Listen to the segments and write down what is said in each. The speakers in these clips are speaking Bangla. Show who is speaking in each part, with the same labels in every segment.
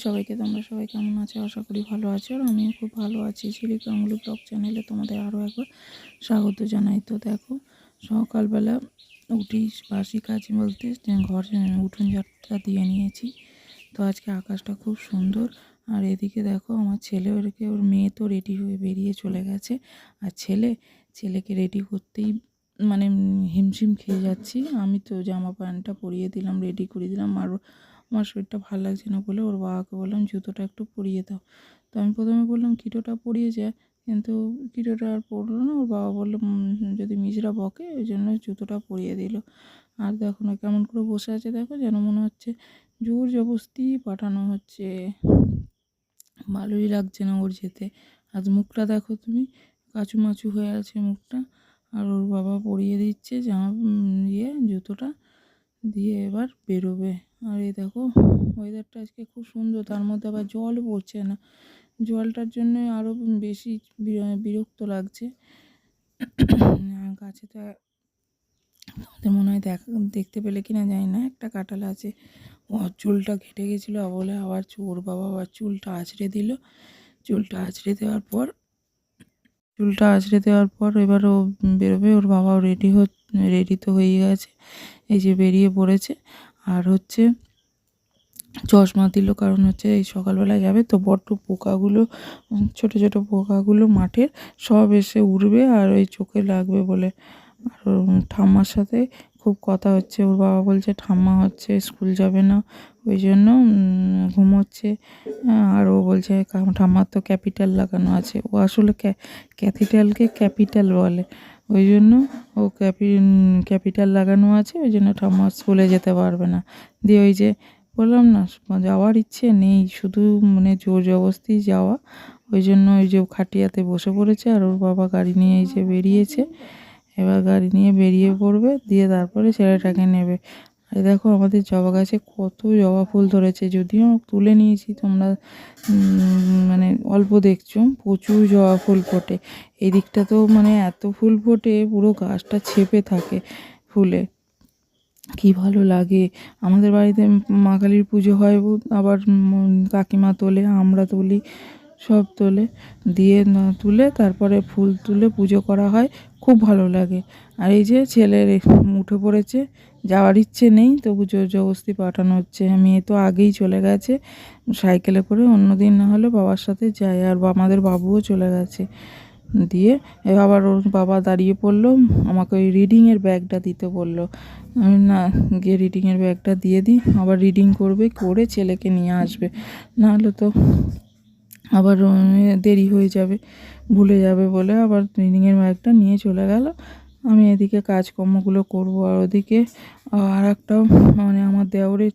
Speaker 1: সবাইকে। তোমরা সবাই কেমন আছো? আশা করি ভালো আছো। আর আমিও খুব ভালো আছি। ঝিলিক গাঙ্গুলি ব্লগ চ্যানেলে তোমাদের আরও একবার স্বাগত জানাই। তো দেখো, সকালবেলা উঠি বাসি কাজ বলতে ঘর উঠোন ঝাড়টা দিয়ে নিয়েছি। তো আজকে আকাশটা খুব সুন্দর। আর এদিকে দেখো আমার ছেলে, ওর মেয়ে তো রেডি হয়ে বেরিয়ে চলে গেছে। আর ছেলেকে রেডি করতেই মানে হিমশিম খেয়ে যাচ্ছি। আমি তো জামা প্যান্টটা পরিয়ে দিলাম, রেডি করে দিলাম। আর আমার শরীরটা ভালো লাগছে না বলে ওর বাবাকে বললাম জুতোটা একটু পরিয়ে দাও। তো আমি প্রথমে বললাম কিটোটা পরিয়ে যায়, কিন্তু কিটোটা আর পরলো না। ওর বাবা বললো যদি মিজরা বকে, ওই জন্য জুতোটা পরিয়ে দিল। আর দেখো না কেমন করে বসে আছে, দেখো যেন মনে হচ্ছে জোর জবরদস্তি পাঠানো হচ্ছে। ভালোই লাগছে না ওর যেতে। আজ মুখটা দেখো তুমি, কাচুমাচু হয়ে আছে মুখটা। আর ওর বাবা পরিয়ে দিচ্ছে জুতোটা দিয়ে এবার বেরোবে। আর এই দেখো ওয়েদারটা আজকে খুব সুন্দর, তার মধ্যে আবার জল পড়ছে না। জলটার জন্য আরও বেশি বিরক্ত লাগছে। গাছে তো তোমাদের মনে হয় দেখতে পেলে কিনা জানি না, একটা কাঁঠাল আছে। ও চুলটা ঘেটে গেছিলো বলে আবার ওর বাবা আবার চুলটা আঁচড়ে দিল। চুলটা আঁচড়ে দেওয়ার পর এবার ও বেরোবে। ওর বাবাও রেডি তো হয়ে গেছে, এই যে বেরিয়ে পড়েছে। আর চশমা দিল, কারণ এই সকালবেলা যাবে তো। বড্ড পোকাগুলো, ছোট ছোট পোকাগুলো মাঠের সব এসে উড়বে আর ওই চোখে লাগবে বলে। আর ওর ঠাম্মার সাথে খুব কথা হচ্ছে। ওর বাবা বলছে ঠাম্মা স্কুল যাবে না, ওই জন্য ঘুমোচ্ছে। আর ও বলছে ঠাম্মার তো ক্যাপিটাল লাগানো আছে। ও আসলে ক্যাথিড্রালকে ক্যাপিটাল বলে, ওই জন্য ও ক্যাপিটাল লাগানো আছে, ওই জন্য ঠাম্মা স্কুলে যেতে পারবে না। দিয়ে ওই যে বললাম না, যাওয়ার ইচ্ছে নেই, শুধু জোর জবরদস্তি যাওয়া। ওই জন্য ওই যে খাটিয়াতে বসে পড়েছে। আর ওর বাবা গাড়ি নিয়ে এই যে বেরিয়েছে। এবার গাড়ি নিয়ে বেরিয়ে পড়বে, দিয়ে তারপরে ছেলেটাকে নেবে। আর দেখো আমাদের জবা গাছে কত জবা ফুল ধরেছে, যদিও তুলে নিয়েছি। তোমরা অল্প দেখছো, প্রচুর জবা ফুল ফোটে এই দিকটা। তো এত ফুল ফোটে, পুরো গাছটা ছেপে থাকে ফুলে, কি ভালো লাগে। আমাদের বাড়িতে মা কালীর পুজো হয়, আবার কাকিমা তোলে, আমরা তুলি, সব তোলে। দিয়ে তুলে তারপরে ফুল তুলে পুজো করা হয়, খুব ভালো লাগে। আর এই যে ছেলের উঠে পড়েছে, যাওয়ার ইচ্ছে নেই, তবু জোর জবরদস্তি পাঠানো হচ্ছে। মেয়ে তো আগেই চলে গেছে সাইকেলে করে, অন্যদিন না হলে বাবার সাথে যায়। আর আমাদের বাবুও চলে গেছে। দিয়ে আবার ওর বাবা দাঁড়িয়ে পড়লো, আমাকে ওই রিডিংয়ের ব্যাগটা দিতে বললো। আমি না গিয়ে রিডিংয়ের ব্যাগটা দিয়ে দিই, আবার রিডিং করে ছেলেকে নিয়ে আসবে, নাহলে তো আবার দেরি হয়ে যাবে, ভুলে যাবে বলে আবার রিডিংয়ের ব্যাগটা নিয়ে চলে গেল। আমি এদিকে কাজকর্মগুলো করব। আর ওদিকে আর একটা আমার দেওরের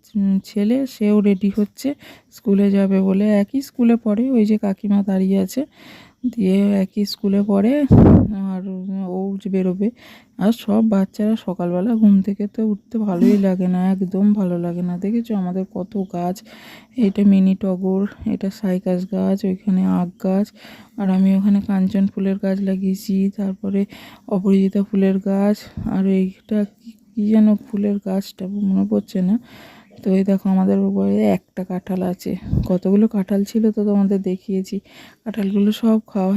Speaker 1: ছেলে, সেও রেডি হচ্ছে, স্কুলে যাবে বলে। একই স্কুলে পড়ে, ওই যে কাকিমা দাঁড়িয়ে আছে, দিয়ে একই স্কুলে পড়ে। আর ও বেরোবে। আর সব বাচ্চারা সকালবেলা ঘুম থেকে তো উঠতে ভালোই লাগে না, একদম ভালো লাগে না। দেখেছো আমাদের কত গাছ, এটা মিনি টগর, এটা সাইকাস গাছ, ওইখানে আখ গাছ। আর আমি ওখানে কাঞ্চন ফুলের গাছ লাগিয়েছি, তারপরে অপরাজিতা ফুলের গাছ। আর এইটা কী যেন ফুলের গাছটা মনে পড়ছে না। তো এই দেখো আমাদের উপরে একটা কাঁঠাল আছে, কতগুলো কাঁঠাল ছিল তো তোমাদের দেখিয়েছি। কাঁঠালগুলো সব খাওয়া হয়ে